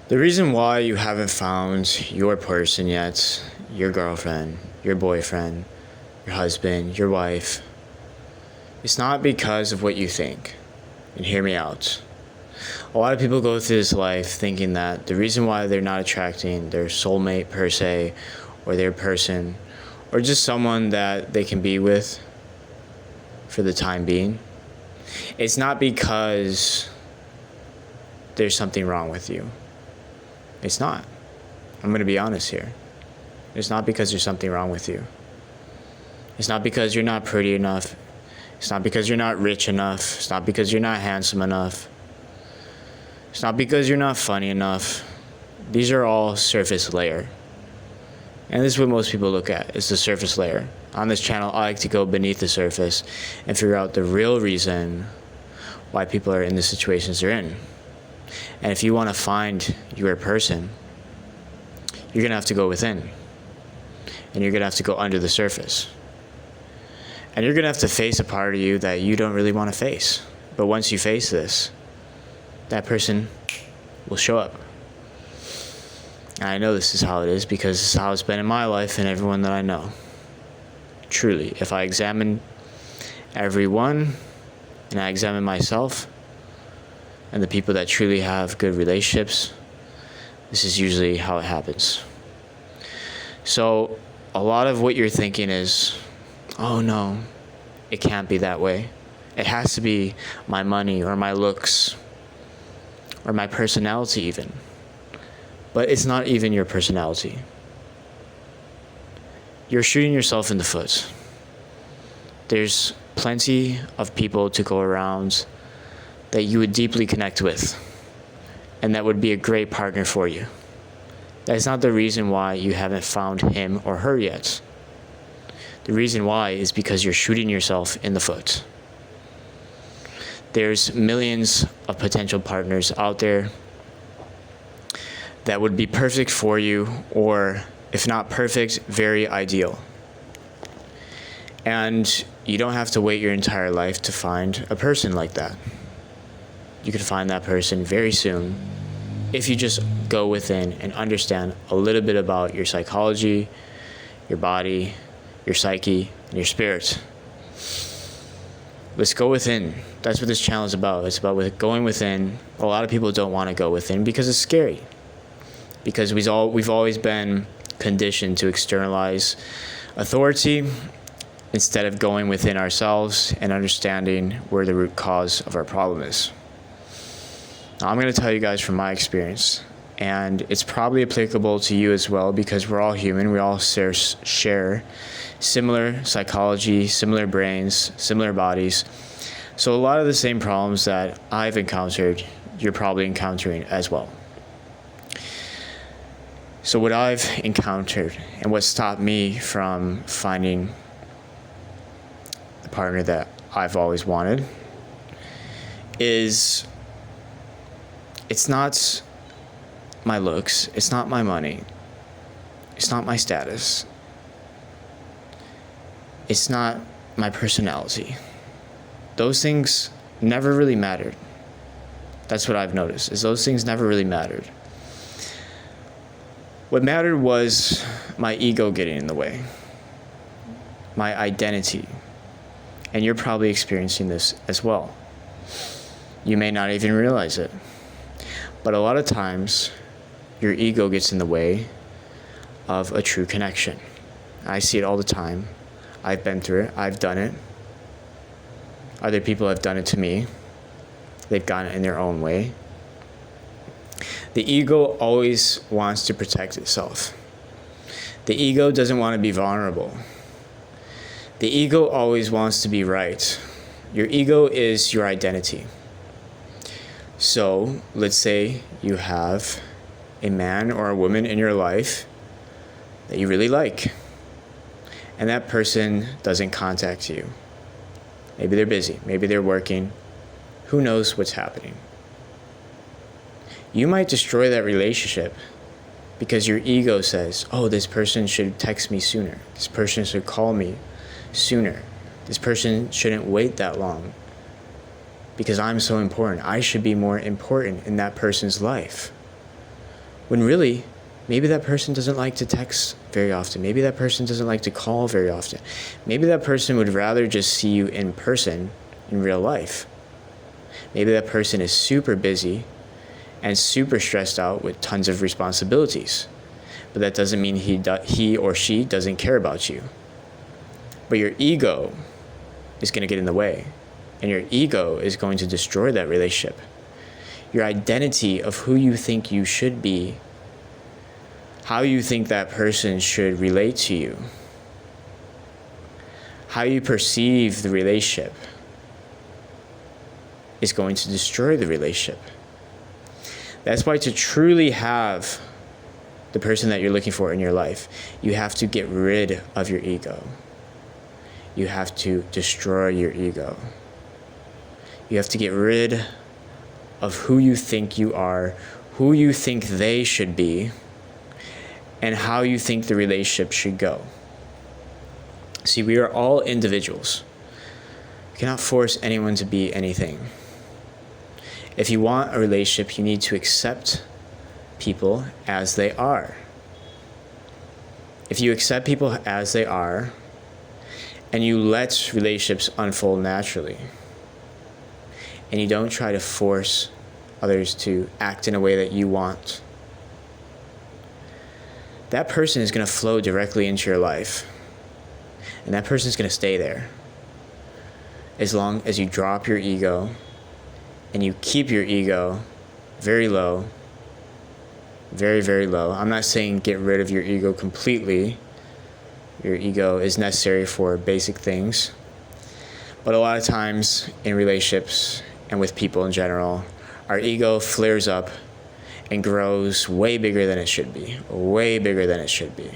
The reason why you haven't found your person yet, your girlfriend, your boyfriend, your husband, your wife, it's not because of what you think. And hear me out. A lot of people go through this life thinking that the reason why they're not attracting their soulmate per se, or their person, or just someone that they can be with for the time being, it's not because there's something wrong with you. It's not. I'm going to be honest here. It's not because there's something wrong with you. It's not because you're not pretty enough. It's not because you're not rich enough. It's not because you're not handsome enough. It's not because you're not funny enough. These are all surface layer. And this is what most people look at, is the surface layer. On this channel, I like to go beneath the surface and figure out the real reason why people are in the situations they're in. And if you want to find your person, you're going to have to go within. And you're going to have to go under the surface. And you're going to have to face a part of you that you don't really want to face. But once you face this, that person will show up. And I know this is how it is because this is how it's been in my life and everyone that I know. Truly, if I examine everyone and I examine myself and the people that truly have good relationships, this is usually how it happens. So a lot of what you're thinking is, oh no, it can't be that way. It has to be my money or my looks or my personality even. But it's not even your personality. You're shooting yourself in the foot. There's plenty of people to go around that you would deeply connect with, and that would be a great partner for you. That's not the reason why you haven't found him or her yet. The reason why is because you're shooting yourself in the foot. There's millions of potential partners out there that would be perfect for you, or if not perfect, very ideal. And you don't have to wait your entire life to find a person like that. You can find that person very soon if you just go within and understand a little bit about your psychology, your body, your psyche, and your spirit. Let's go within. That's what this channel is about. It's about going within. A lot of people don't want to go within because it's scary. Because we've always been conditioned to externalize authority instead of going within ourselves and understanding where the root cause of our problem is. Now, I'm going to tell you guys from my experience, and it's probably applicable to you as well because we're all human. We all share similar psychology, similar brains, similar bodies. So a lot of the same problems that I've encountered, you're probably encountering as well. So what I've encountered and what stopped me from finding the partner that I've always wanted is it's not my looks, it's not my money, it's not my status, it's not my personality. Those things never really mattered. That's what I've noticed, is those things never really mattered. What mattered was my ego getting in the way, my identity. And you're probably experiencing this as well. You may not even realize it. But a lot of times, your ego gets in the way of a true connection. I see it all the time. I've been through it. I've done it. Other people have done it to me. They've gotten it in their own way. The ego always wants to protect itself. The ego doesn't want to be vulnerable. The ego always wants to be right. Your ego is your identity. So let's say you have a man or a woman in your life that you really like, and that person doesn't contact you. Maybe they're busy, maybe they're working, who knows what's happening. You might destroy that relationship because your ego says, oh, this person should text me sooner. This person should call me sooner. This person shouldn't wait that long because I'm so important. I should be more important in that person's life. When really, maybe that person doesn't like to text very often. Maybe that person doesn't like to call very often. Maybe that person would rather just see you in person in real life. Maybe that person is super busy and super stressed out with tons of responsibilities. But that doesn't mean he or she doesn't care about you. But your ego is going to get in the way. And your ego is going to destroy that relationship. Your identity of who you think you should be, how you think that person should relate to you, how you perceive the relationship is going to destroy the relationship. That's why to truly have the person that you're looking for in your life, you have to get rid of your ego. You have to destroy your ego. You have to get rid of who you think you are, who you think they should be, and how you think the relationship should go. See, we are all individuals. You cannot force anyone to be anything. If you want a relationship, you need to accept people as they are. If you accept people as they are, and you let relationships unfold naturally, and you don't try to force others to act in a way that you want, that person is going to flow directly into your life. And that person is going to stay there. As long as you drop your ego and you keep your ego very low, very, very low. I'm not saying get rid of your ego completely. Your ego is necessary for basic things. But a lot of times in relationships and with people in general, our ego flares up and grows way bigger than it should be. Way bigger than it should be.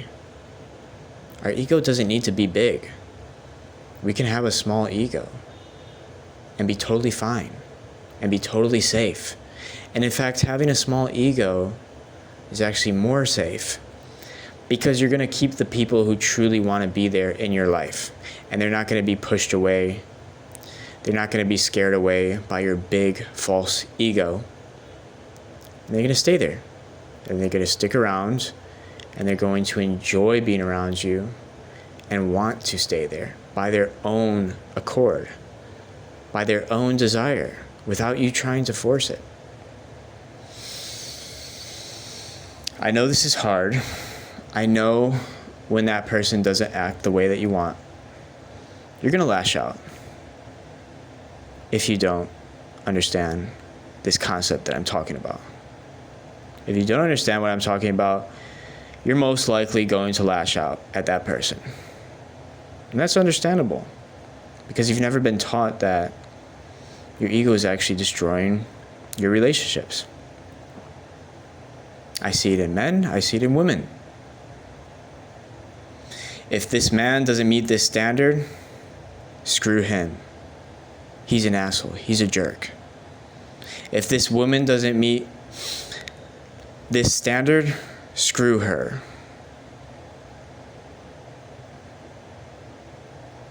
Our ego doesn't need to be big. We can have a small ego and be totally fine and be totally safe. And in fact, having a small ego is actually more safe because you're going to keep the people who truly want to be there in your life, and they're not going to be pushed away. They're not going to be scared away by your big false ego. And they're going to stay there, and they're going to stick around, and they're going to enjoy being around you and want to stay there by their own accord, by their own desire, without you trying to force it. I know this is hard. I know when that person doesn't act the way that you want, you're going to lash out if you don't understand this concept that I'm talking about. If you don't understand what I'm talking about, you're most likely going to lash out at that person. And that's understandable, because you've never been taught that your ego is actually destroying your relationships. I see it in men, I see it in women. If this man doesn't meet this standard, screw him. He's an asshole, he's a jerk. If this woman doesn't meet this standard, screw her.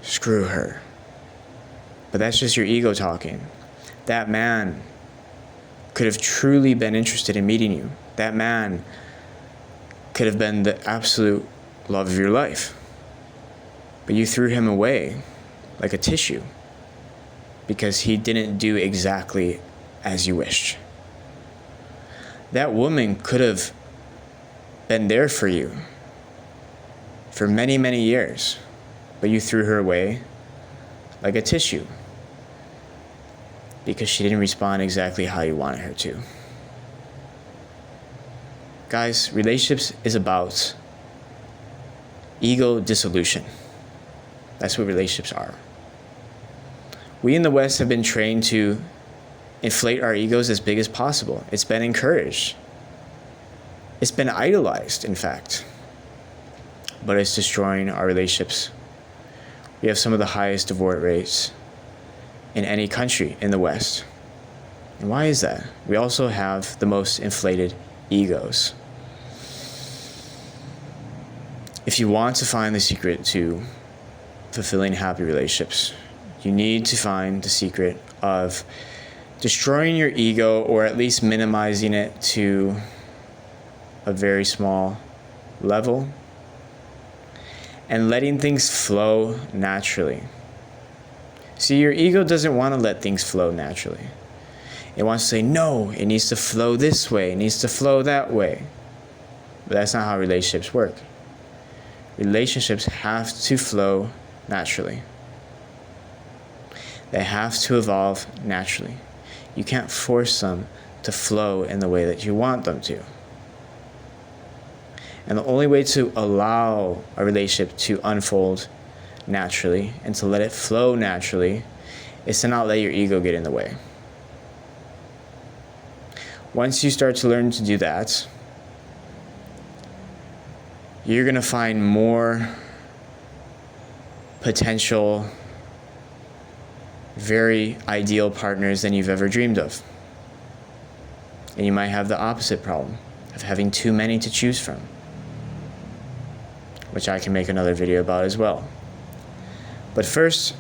Screw her. But that's just your ego talking. That man could have truly been interested in meeting you. That man could have been the absolute love of your life. But you threw him away like a tissue because he didn't do exactly as you wished. That woman could have been there for you for many, many years, but you threw her away like a tissue because she didn't respond exactly how you wanted her to. Guys, relationships is about ego dissolution. That's what relationships are. We in the West have been trained to inflate our egos as big as possible. It's been encouraged. It's been idolized, in fact. But it's destroying our relationships. We have some of the highest divorce rates in any country in the West. And why is that? We also have the most inflated egos. If you want to find the secret to fulfilling happy relationships, you need to find the secret of destroying your ego, or at least minimizing it to a very small level and letting things flow naturally. See, your ego doesn't want to let things flow naturally. It wants to say, no, it needs to flow this way, it needs to flow that way. But that's not how relationships work. Relationships have to flow naturally. They have to evolve naturally. You can't force them to flow in the way that you want them to. And the only way to allow a relationship to unfold naturally and to let it flow naturally is to not let your ego get in the way. Once you start to learn to do that, you're going to find more potential, very ideal partners than you've ever dreamed of. And you might have the opposite problem of having too many to choose from, which I can make another video about as well. But first,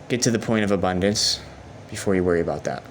get to the point of abundance before you worry about that.